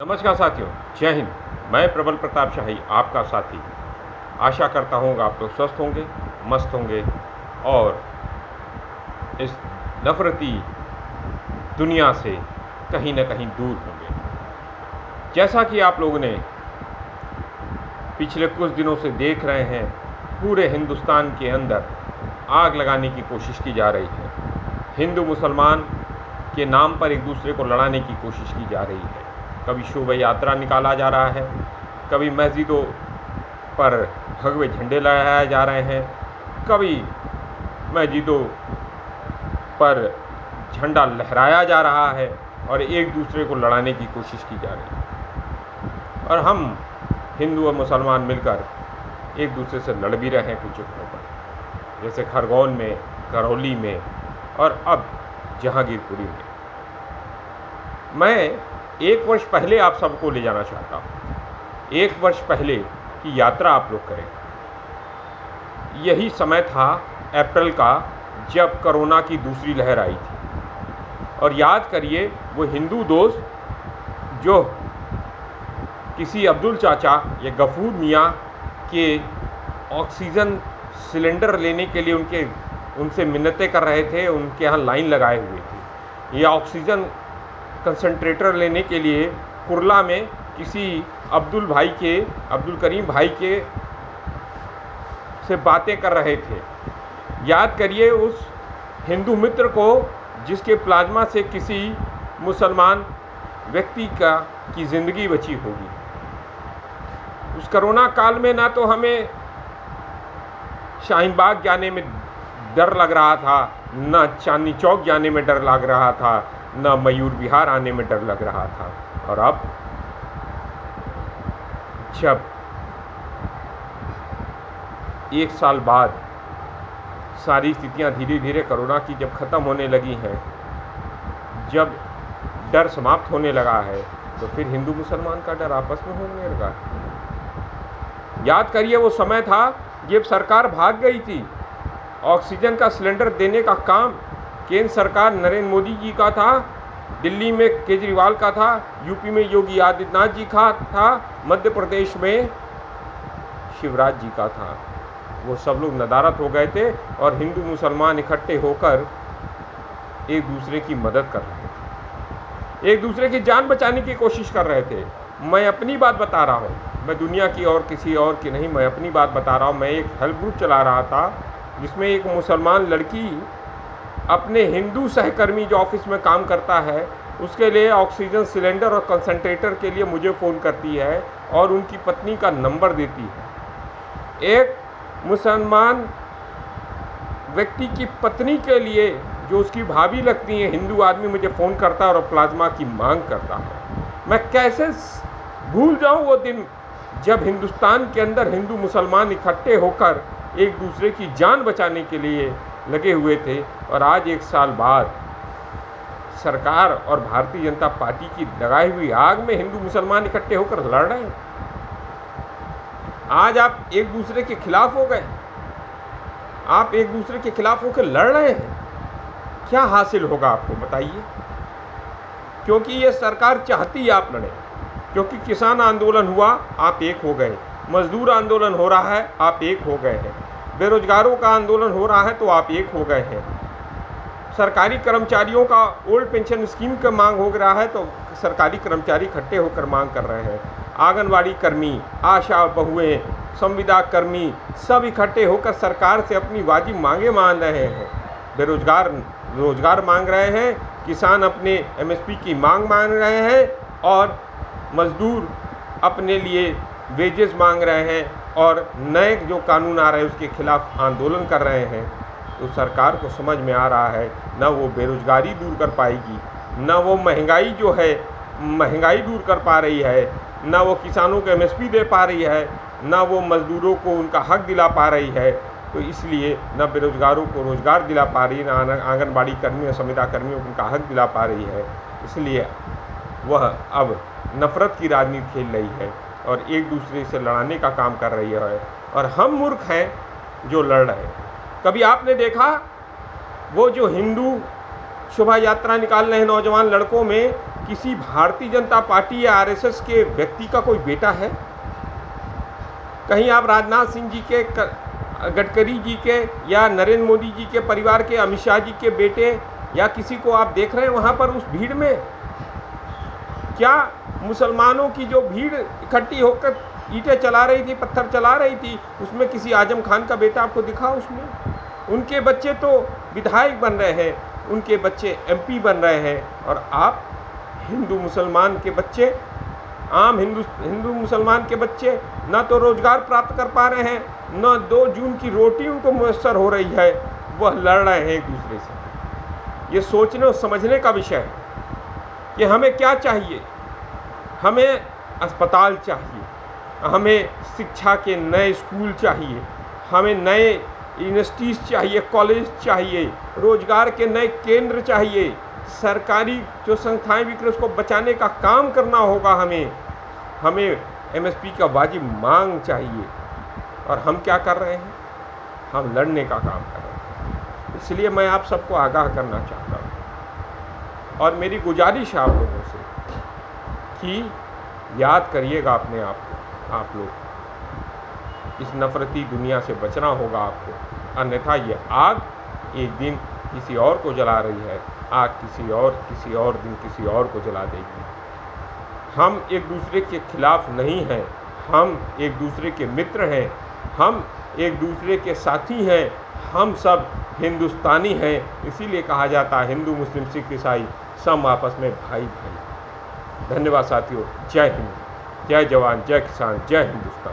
नमस्कार साथियों, जय हिंद। मैं प्रबल प्रताप शाही, आपका साथी। आशा करता हूँ आप लोग स्वस्थ होंगे, मस्त होंगे और इस नफरती दुनिया से कहीं न कहीं दूर होंगे। जैसा कि आप लोगों ने पिछले कुछ दिनों से देख रहे हैं, पूरे हिंदुस्तान के अंदर आग लगाने की कोशिश की जा रही है। हिंदू मुसलमान के नाम पर एक दूसरे को लड़ाने की कोशिश की जा रही है। कभी शोभा यात्रा निकाला जा रहा है, कभी मस्जिदों पर भगवे झंडे लहराए जा रहे हैं, कभी मस्जिदों पर झंडा लहराया जा रहा है और एक दूसरे को लड़ाने की कोशिश की जा रही है। और हम हिंदू और मुसलमान मिलकर एक दूसरे से लड़ भी रहे हैं कुछ जगहों पर, जैसे खरगोन में, करौली में और अब जहांगीरपुरी में। मैं 1 वर्ष पहले आप सबको ले जाना चाहता हूँ। 1 वर्ष पहले की यात्रा आप लोग करें। यही समय था अप्रैल का, जब कोरोना की दूसरी लहर आई थी। और याद करिए वो हिंदू दोस्त जो किसी अब्दुल चाचा या गफूर मियाँ के ऑक्सीजन सिलेंडर लेने के लिए उनसे मिन्नतें कर रहे थे, उनके यहाँ लाइन लगाए हुए थे। या ऑक्सीजन कंसंट्रेटर लेने के लिए कुरला में किसी अब्दुल करीम भाई के से बातें कर रहे थे। याद करिए उस हिंदू मित्र को जिसके प्लाज्मा से किसी मुसलमान व्यक्ति की ज़िंदगी बची होगी। उस कोरोना काल में ना तो हमें शाहीन बाग जाने में डर लग रहा था, ना चांदनी चौक जाने में डर लग रहा था, ना मयूर विहार आने में डर लग रहा था। और अब जब 1 साल बाद सारी स्थितियां धीरे धीरे कोरोना की जब ख़त्म होने लगी हैं, जब डर समाप्त होने लगा है, तो फिर हिंदू मुसलमान का डर आपस में होने लगा। याद करिए वो समय था जब सरकार भाग गई थी। ऑक्सीजन का सिलेंडर देने का काम केंद्र सरकार नरेंद्र मोदी जी का था, दिल्ली में केजरीवाल का था, यूपी में योगी आदित्यनाथ जी का था, मध्य प्रदेश में शिवराज जी का था। वो सब लोग नदारत हो गए थे और हिंदू मुसलमान इकट्ठे होकर एक दूसरे की मदद कर रहे थे, एक दूसरे की जान बचाने की कोशिश कर रहे थे। मैं अपनी बात बता रहा हूँ, मैं दुनिया की और किसी और की नहीं, मैं अपनी बात बता रहा हूँ। मैं एक हेल्प ग्रुप चला रहा था जिसमें एक मुसलमान लड़की अपने हिंदू सहकर्मी जो ऑफिस में काम करता है उसके लिए ऑक्सीजन सिलेंडर और कंसंट्रेटर के लिए मुझे फ़ोन करती है और उनकी पत्नी का नंबर देती है। एक मुसलमान व्यक्ति की पत्नी के लिए जो उसकी भाभी लगती है, हिंदू आदमी मुझे फ़ोन करता है और प्लाज्मा की मांग करता है। मैं कैसे भूल जाऊं वो दिन जब हिंदुस्तान के अंदर हिंदू मुसलमान इकट्ठे होकर एक दूसरे की जान बचाने के लिए लगे हुए थे। और आज 1 साल बाद सरकार और भारतीय जनता पार्टी की लगाई हुई आग में हिंदू मुसलमान इकट्ठे होकर लड़ रहे हैं। आज आप एक दूसरे के खिलाफ हो गए, आप एक दूसरे के खिलाफ होकर लड़ रहे हैं। क्या हासिल होगा आपको बताइए? क्योंकि ये सरकार चाहती है आप लड़ें, क्योंकि किसान आंदोलन हुआ, आप एक हो गए। मजदूर आंदोलन हो रहा है, आप एक हो गए हैं। बेरोजगारों का आंदोलन हो रहा है तो आप एक हो गए हैं। सरकारी कर्मचारियों का ओल्ड पेंशन स्कीम का मांग हो रहा है तो सरकारी कर्मचारी इकट्ठे होकर मांग कर रहे हैं। आंगनवाड़ी कर्मी, आशा बहुएं, संविदा कर्मी सब इकट्ठे होकर सरकार से अपनी वाजिब मांगे मांग रहे हैं। बेरोजगार रोजगार मांग रहे हैं, किसान अपने एमएसपी की मांग रहे हैं और मजदूर अपने लिए वेजेस मांग रहे हैं और नए जो कानून आ रहे हैं उसके खिलाफ आंदोलन कर रहे हैं। तो सरकार को समझ में आ रहा है ना वो बेरोजगारी दूर कर पाएगी, ना वो महंगाई जो है महंगाई दूर कर पा रही है, ना वो किसानों को एमएसपी दे पा रही है, ना वो मजदूरों को उनका हक दिला पा रही है। तो इसलिए ना बेरोजगारों को रोजगार दिला पा रही है, ना आंगनबाड़ी कर्मी और संविदा कर्मियों को उनका हक दिला पा रही है। इसलिए वह अब नफ़रत की राजनीति खेल रही है और एक दूसरे से लड़ाने का काम कर रही है। और हम मूर्ख हैं जो लड़ रहे हैं। कभी आपने देखा वो जो हिंदू शोभा यात्रा निकाल रहे हैं नौजवान लड़कों में किसी भारतीय जनता पार्टी या आरएसएस के व्यक्ति का कोई बेटा है? कहीं आप राजनाथ सिंह जी के, गडकरी जी के या नरेंद्र मोदी जी के परिवार के, अमित शाह जी के बेटे या किसी को आप देख रहे हैं वहाँ पर उस भीड़ में? क्या मुसलमानों की जो भीड़ इकट्ठी होकर ईंटें चला रही थी, पत्थर चला रही थी, उसमें किसी आजम खान का बेटा आपको दिखा? उसमें उनके बच्चे तो विधायक बन रहे हैं, उनके बच्चे एमपी बन रहे हैं, और आप हिंदू मुसलमान के बच्चे, आम हिंदू मुसलमान के बच्चे ना तो रोजगार प्राप्त कर पा रहे हैं, न 2 जून की रोटी उनको मुयस्सर हो रही है, वह लड़ रहे हैं एक दूसरे से। ये सोचने और समझने का विषय है कि हमें क्या चाहिए। हमें अस्पताल चाहिए, हमें शिक्षा के नए स्कूल चाहिए, हमें नए यूनिवर्सिटीज़ चाहिए, कॉलेज चाहिए, रोजगार के नए केंद्र चाहिए, सरकारी जो संस्थाएं बिक रही उसको बचाने का काम करना होगा। हमें एमएसपी का वाजिब मांग चाहिए, और हम क्या कर रहे हैं? हम लड़ने का काम कर रहे हैं। इसलिए मैं आप सबको आगाह करना चाहता हूँ, और मेरी गुजारिश है आप लोगों से कि याद करिएगा अपने आप को। आप लोग इस नफरती दुनिया से बचना होगा आपको, अन्यथा ये आग एक दिन किसी और को जला रही है, आग किसी और दिन किसी और को जला देगी। हम एक दूसरे के खिलाफ नहीं हैं, हम एक दूसरे के मित्र हैं, हम एक दूसरे के साथी हैं, हम सब हिंदुस्तानी हैं। इसीलिए कहा जाता है हिंदू मुस्लिम सिख ईसाई सब आपस में भाई भाई। धन्यवाद साथियों। जय हिंद, जय जवान, जय किसान, जय हिंदुस्तान।